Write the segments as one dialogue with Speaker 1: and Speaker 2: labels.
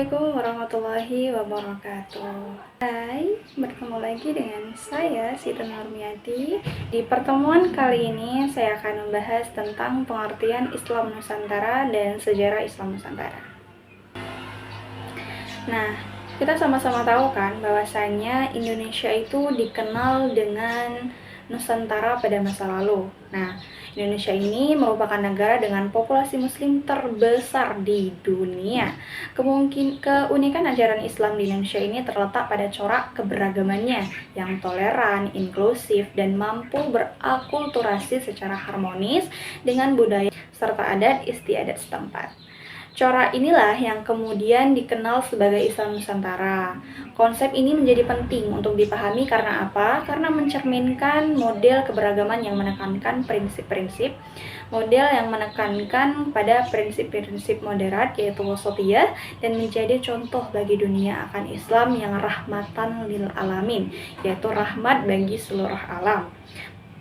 Speaker 1: Assalamualaikum warahmatullahi wabarakatuh. Hai, bertemu lagi dengan saya Siti Nurmiati. Di pertemuan kali ini saya akan membahas tentang pengertian Islam Nusantara dan sejarah Islam Nusantara. Nah, kita sama-sama tahu kan bahwasanya Indonesia itu dikenal dengan Nusantara pada masa lalu. Nah, Indonesia ini merupakan negara dengan populasi muslim terbesar di dunia. Keunikan ajaran Islam di Indonesia ini terletak pada corak keberagamannya yang toleran, inklusif, dan mampu berakulturasi secara harmonis dengan budaya serta adat istiadat setempat. Corak inilah yang kemudian dikenal sebagai Islam Nusantara. Konsep ini menjadi penting untuk dipahami karena apa? Karena mencerminkan model keberagaman yang menekankan prinsip-prinsip, model yang menekankan pada prinsip-prinsip moderat yaitu wasatiyah, dan menjadi contoh bagi dunia akan Islam yang rahmatan lil alamin, yaitu rahmat bagi seluruh alam.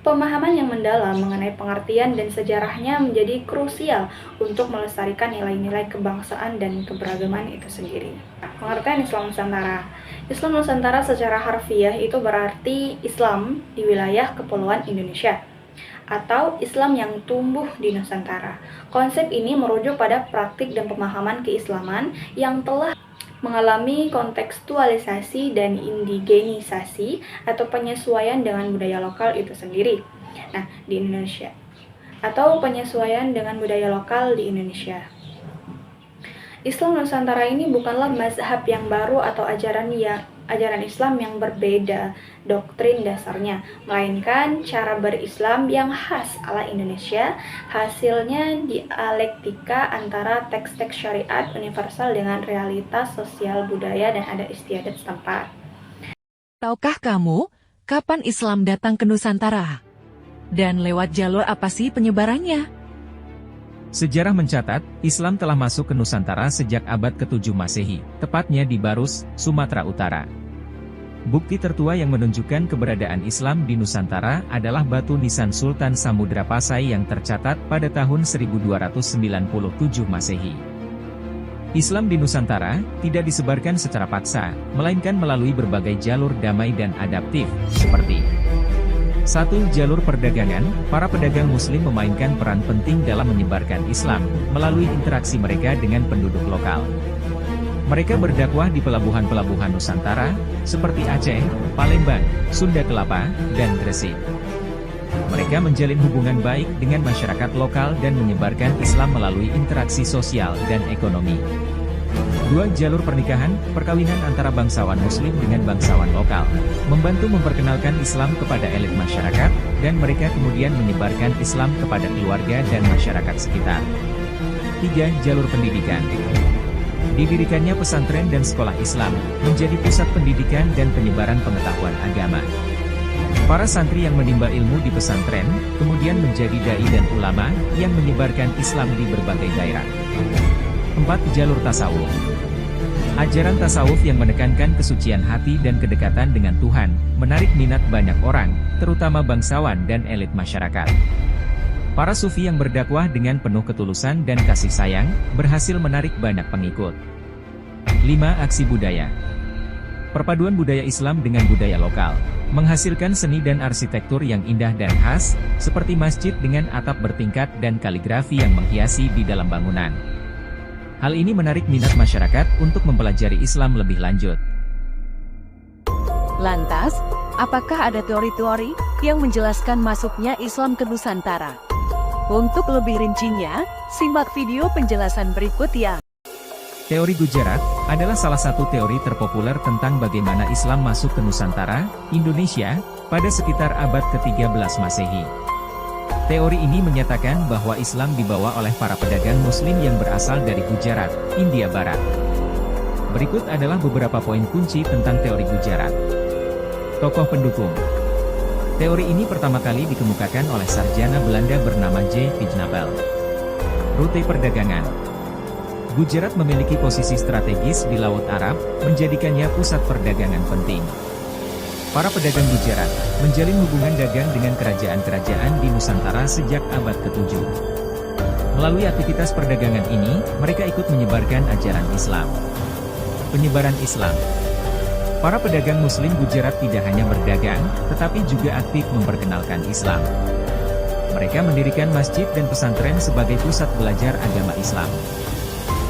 Speaker 1: Pemahaman yang mendalam mengenai pengertian dan sejarahnya menjadi krusial untuk melestarikan nilai-nilai kebangsaan dan keberagaman itu sendiri. Pengertian Islam Nusantara. Islam Nusantara secara harfiah itu berarti Islam di wilayah kepulauan Indonesia atau Islam yang tumbuh di Nusantara. Konsep ini merujuk pada praktik dan pemahaman keislaman yang telah mengalami kontekstualisasi dan indigenisasi atau penyesuaian dengan budaya lokal itu sendiri. Nah, di Indonesia atau penyesuaian dengan budaya lokal di Indonesia. Islam Nusantara ini bukanlah mazhab yang baru atau ajaran Islam yang berbeda doktrin dasarnya, melainkan cara berislam yang khas ala Indonesia, hasilnya dialektika antara teks-teks syariat universal dengan realitas sosial budaya dan adat istiadat setempat.
Speaker 2: Tahukah kamu, kapan Islam datang ke Nusantara? Dan lewat jalur apa sih penyebarannya?
Speaker 3: Sejarah mencatat, Islam telah masuk ke Nusantara sejak abad ke-7 Masehi, tepatnya di Barus, Sumatera Utara. Bukti tertua yang menunjukkan keberadaan Islam di Nusantara adalah batu nisan Sultan Samudra Pasai yang tercatat pada tahun 1297 Masehi. Islam di Nusantara tidak disebarkan secara paksa, melainkan melalui berbagai jalur damai dan adaptif, seperti 1. Jalur perdagangan. Para pedagang muslim memainkan peran penting dalam menyebarkan Islam, melalui interaksi mereka dengan penduduk lokal. Mereka berdakwah di pelabuhan-pelabuhan Nusantara, seperti Aceh, Palembang, Sunda Kelapa, dan Gresik. Mereka menjalin hubungan baik dengan masyarakat lokal dan menyebarkan Islam melalui interaksi sosial dan ekonomi. 2. Jalur pernikahan, perkawinan antara bangsawan muslim dengan bangsawan lokal, membantu memperkenalkan Islam kepada elit masyarakat, dan mereka kemudian menyebarkan Islam kepada keluarga dan masyarakat sekitar. 3. Jalur pendidikan. Didirikannya pesantren dan sekolah Islam, menjadi pusat pendidikan dan penyebaran pengetahuan agama. Para santri yang menimba ilmu di pesantren, kemudian menjadi dai dan ulama, yang menyebarkan Islam di berbagai daerah. 4. Jalur tasawuf. Ajaran tasawuf yang menekankan kesucian hati dan kedekatan dengan Tuhan, menarik minat banyak orang, terutama bangsawan dan elit masyarakat. Para sufi yang berdakwah dengan penuh ketulusan dan kasih sayang, berhasil menarik banyak pengikut. 5. Aksi budaya. Perpaduan budaya Islam dengan budaya lokal, menghasilkan seni dan arsitektur yang indah dan khas, seperti masjid dengan atap bertingkat dan kaligrafi yang menghiasi di dalam bangunan. Hal ini menarik minat masyarakat untuk mempelajari Islam lebih lanjut.
Speaker 2: Lantas, apakah ada teori-teori yang menjelaskan masuknya Islam ke Nusantara? Untuk lebih rincinya, simak video penjelasan berikut ya.
Speaker 3: Teori Gujarat adalah salah satu teori terpopuler tentang bagaimana Islam masuk ke Nusantara, Indonesia, pada sekitar abad ke-13 Masehi. Teori ini menyatakan bahwa Islam dibawa oleh para pedagang muslim yang berasal dari Gujarat, India Barat. Berikut adalah beberapa poin kunci tentang teori Gujarat. Tokoh pendukung. Teori ini pertama kali dikemukakan oleh sarjana Belanda bernama J. Vignabel. Rute perdagangan. Gujarat memiliki posisi strategis di Laut Arab, menjadikannya pusat perdagangan penting. Para pedagang Gujarat menjalin hubungan dagang dengan kerajaan-kerajaan di Nusantara sejak abad ke-7. Melalui aktivitas perdagangan ini, mereka ikut menyebarkan ajaran Islam. Penyebaran Islam. Para pedagang Muslim Gujarat tidak hanya berdagang, tetapi juga aktif memperkenalkan Islam. Mereka mendirikan masjid dan pesantren sebagai pusat belajar agama Islam.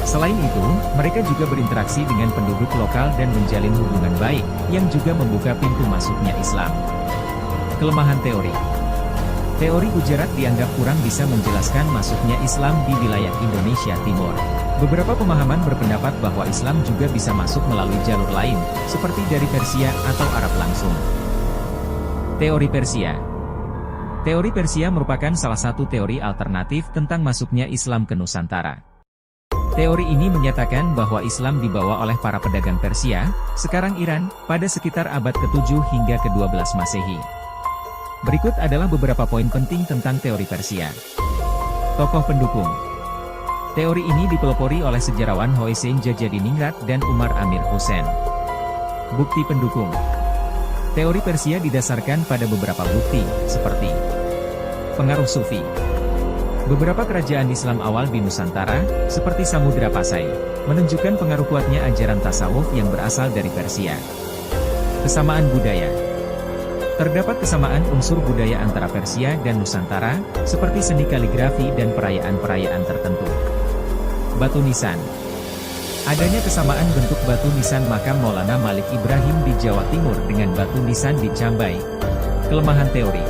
Speaker 3: Selain itu, mereka juga berinteraksi dengan penduduk lokal dan menjalin hubungan baik, yang juga membuka pintu masuknya Islam. Kelemahan teori. Teori Gujarat dianggap kurang bisa menjelaskan masuknya Islam di wilayah Indonesia Timur. Beberapa pemahaman berpendapat bahwa Islam juga bisa masuk melalui jalur lain, seperti dari Persia atau Arab langsung. Teori Persia. Teori Persia merupakan salah satu teori alternatif tentang masuknya Islam ke Nusantara. Teori ini menyatakan bahwa Islam dibawa oleh para pedagang Persia, sekarang Iran, pada sekitar abad ke-7 hingga ke-12 Masehi. Berikut adalah beberapa poin penting tentang teori Persia. Tokoh pendukung. Teori ini dipelopori oleh sejarawan Hoeseng Jajadiningrat dan Umar Amir Hussein. Bukti pendukung. Teori Persia didasarkan pada beberapa bukti, seperti pengaruh Sufi. Beberapa kerajaan Islam awal di Nusantara, seperti Samudra Pasai, menunjukkan pengaruh kuatnya ajaran tasawuf yang berasal dari Persia. Kesamaan budaya. Terdapat kesamaan unsur budaya antara Persia dan Nusantara, seperti seni kaligrafi dan perayaan-perayaan tertentu. Batu nisan. Adanya kesamaan bentuk batu nisan makam Maulana Malik Ibrahim di Jawa Timur dengan batu nisan di Cambai. Kelemahan teori.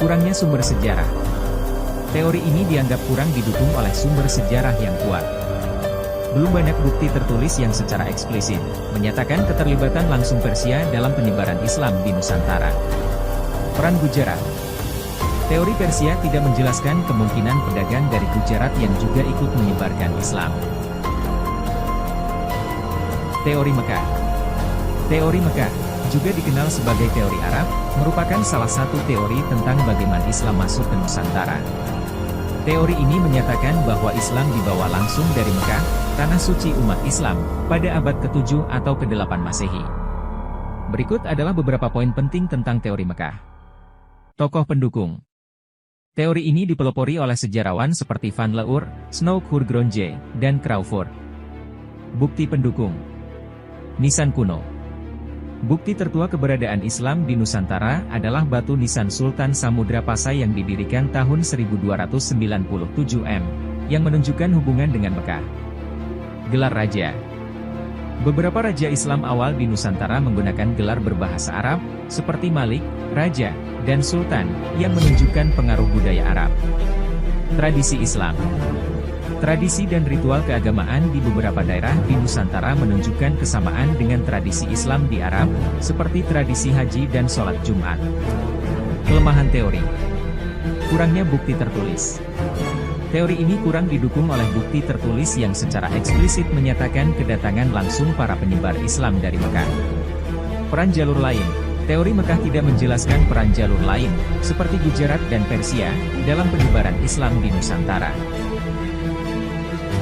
Speaker 3: Kurangnya sumber sejarah. Teori ini dianggap kurang didukung oleh sumber sejarah yang kuat. Belum banyak bukti tertulis yang secara eksplisit menyatakan keterlibatan langsung Persia dalam penyebaran Islam di Nusantara. Peran Gujarat. Teori Persia tidak menjelaskan kemungkinan pedagang dari Gujarat yang juga ikut menyebarkan Islam. Teori Mekah. Teori Mekah, juga dikenal sebagai teori Arab, merupakan salah satu teori tentang bagaimana Islam masuk ke Nusantara. Teori ini menyatakan bahwa Islam dibawa langsung dari Mekah, tanah suci umat Islam, pada abad ke-7 atau ke-8 Masehi. Berikut adalah beberapa poin penting tentang teori Mekah. Tokoh pendukung. Teori ini dipelopori oleh sejarawan seperti Van Leur, Snow Hurgronje, dan Crawford. Bukti pendukung. Nisan kuno. Bukti tertua keberadaan Islam di Nusantara adalah batu nisan Sultan Samudra Pasai yang didirikan tahun 1297 M, yang menunjukkan hubungan dengan Mekah. Gelar Raja. Beberapa raja Islam awal di Nusantara menggunakan gelar berbahasa Arab, seperti Malik, Raja, dan Sultan, yang menunjukkan pengaruh budaya Arab. Tradisi Islam. Tradisi dan ritual keagamaan di beberapa daerah di Nusantara menunjukkan kesamaan dengan tradisi Islam di Arab, seperti tradisi haji dan sholat Jumat. Kelemahan teori. Kurangnya bukti tertulis. Teori ini kurang didukung oleh bukti tertulis yang secara eksplisit menyatakan kedatangan langsung para penyebar Islam dari Mekah. Peran jalur lain. Teori Mekah tidak menjelaskan peran jalur lain, seperti Gujarat dan Persia, dalam penyebaran Islam di Nusantara.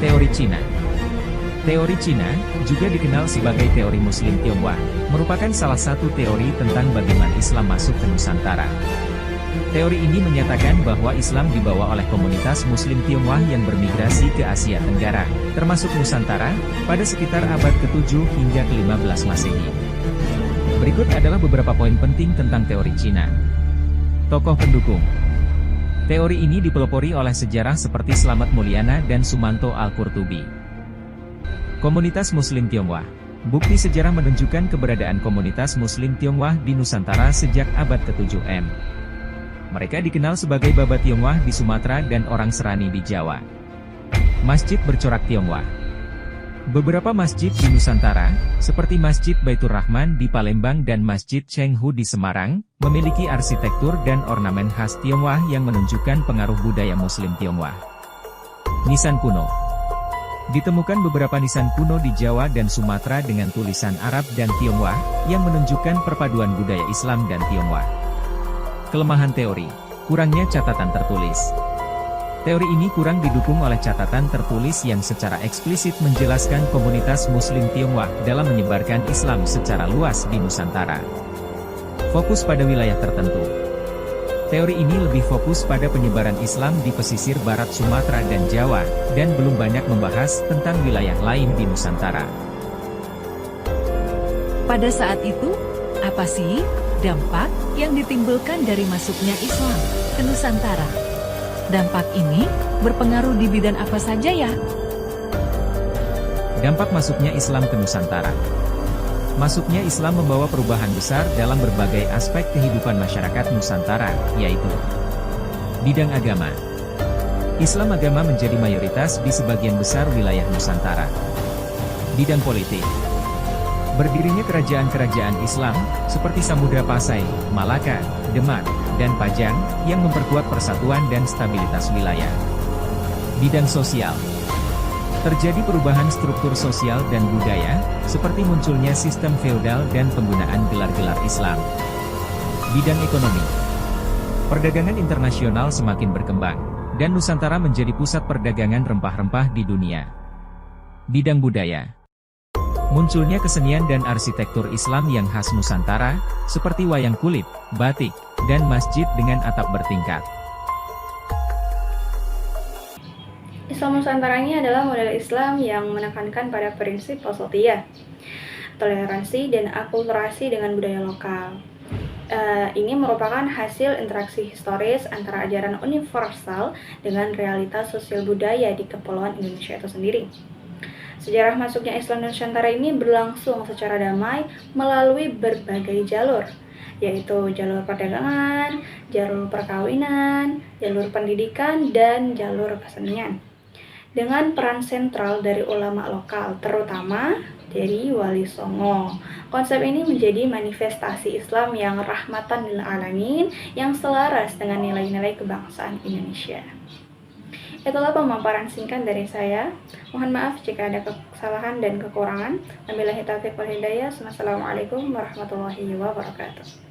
Speaker 3: Teori Cina. Teori Cina, juga dikenal sebagai teori Muslim Tionghoa, merupakan salah satu teori tentang bagaimana Islam masuk ke Nusantara. Teori ini menyatakan bahwa Islam dibawa oleh komunitas Muslim Tionghoa yang bermigrasi ke Asia Tenggara, termasuk Nusantara, pada sekitar abad ke-7 hingga ke-15 Masehi. Berikut adalah beberapa poin penting tentang teori Cina. Tokoh pendukung. Teori ini dipelopori oleh sejarah seperti Slamet Mulyana dan Sumanto Al-Qurtubi. Komunitas Muslim Tionghoa. Bukti sejarah menunjukkan keberadaan komunitas Muslim Tionghoa di Nusantara sejak abad ke-7 M. Mereka dikenal sebagai Baba Tionghoa di Sumatera dan orang Serani di Jawa. Masjid bercorak Tionghoa. Beberapa masjid di Nusantara, seperti Masjid Baitur Rahman di Palembang dan Masjid Cheng Hu di Semarang, memiliki arsitektur dan ornamen khas Tionghoa yang menunjukkan pengaruh budaya Muslim Tionghoa. Nisan kuno. Ditemukan beberapa nisan kuno di Jawa dan Sumatera dengan tulisan Arab dan Tionghoa, yang menunjukkan perpaduan budaya Islam dan Tionghoa. Kelemahan teori. Kurangnya catatan tertulis. Teori ini kurang didukung oleh catatan tertulis yang secara eksplisit menjelaskan komunitas Muslim Tionghoa dalam menyebarkan Islam secara luas di Nusantara. Fokus pada wilayah tertentu. Teori ini lebih fokus pada penyebaran Islam di pesisir barat Sumatera dan Jawa, dan belum banyak membahas tentang wilayah lain di Nusantara.
Speaker 2: Pada saat itu, apa sih dampak yang ditimbulkan dari masuknya Islam ke Nusantara? Dampak ini berpengaruh di bidang apa saja ya?
Speaker 3: Dampak masuknya Islam ke Nusantara. Masuknya Islam membawa perubahan besar dalam berbagai aspek kehidupan masyarakat Nusantara, yaitu bidang agama. Islam agama menjadi mayoritas di sebagian besar wilayah Nusantara. Bidang politik. Berdirinya kerajaan-kerajaan Islam, seperti Samudra Pasai, Malaka, Demak, dan Pajang, yang memperkuat persatuan dan stabilitas wilayah. Bidang sosial. Terjadi perubahan struktur sosial dan budaya, seperti munculnya sistem feodal dan penggunaan gelar-gelar Islam. Bidang ekonomi. Perdagangan internasional semakin berkembang, dan Nusantara menjadi pusat perdagangan rempah-rempah di dunia. Bidang budaya. Munculnya kesenian dan arsitektur Islam yang khas Nusantara, seperti wayang kulit, batik, dan masjid dengan atap bertingkat.
Speaker 1: Islam Nusantara ini adalah model Islam yang menekankan pada prinsip wasatiyah, toleransi, dan akulturasi dengan budaya lokal. Ini merupakan hasil interaksi historis antara ajaran universal dengan realitas sosial budaya di Kepulauan Indonesia itu sendiri. Sejarah masuknya Islam Nusantara ini berlangsung secara damai melalui berbagai jalur, yaitu jalur perdagangan, jalur perkawinan, jalur pendidikan, dan jalur kesenian. Dengan peran sentral dari ulama lokal, terutama dari Wali Songo. Konsep ini menjadi manifestasi Islam yang rahmatan lil alamin, yang selaras dengan nilai-nilai kebangsaan Indonesia. Itulah pemaparan singkat dari saya. Mohon maaf jika ada kesalahan dan kekurangan. Wabillahi taufiq wal hidayah. Wassalamualaikum warahmatullahi wabarakatuh.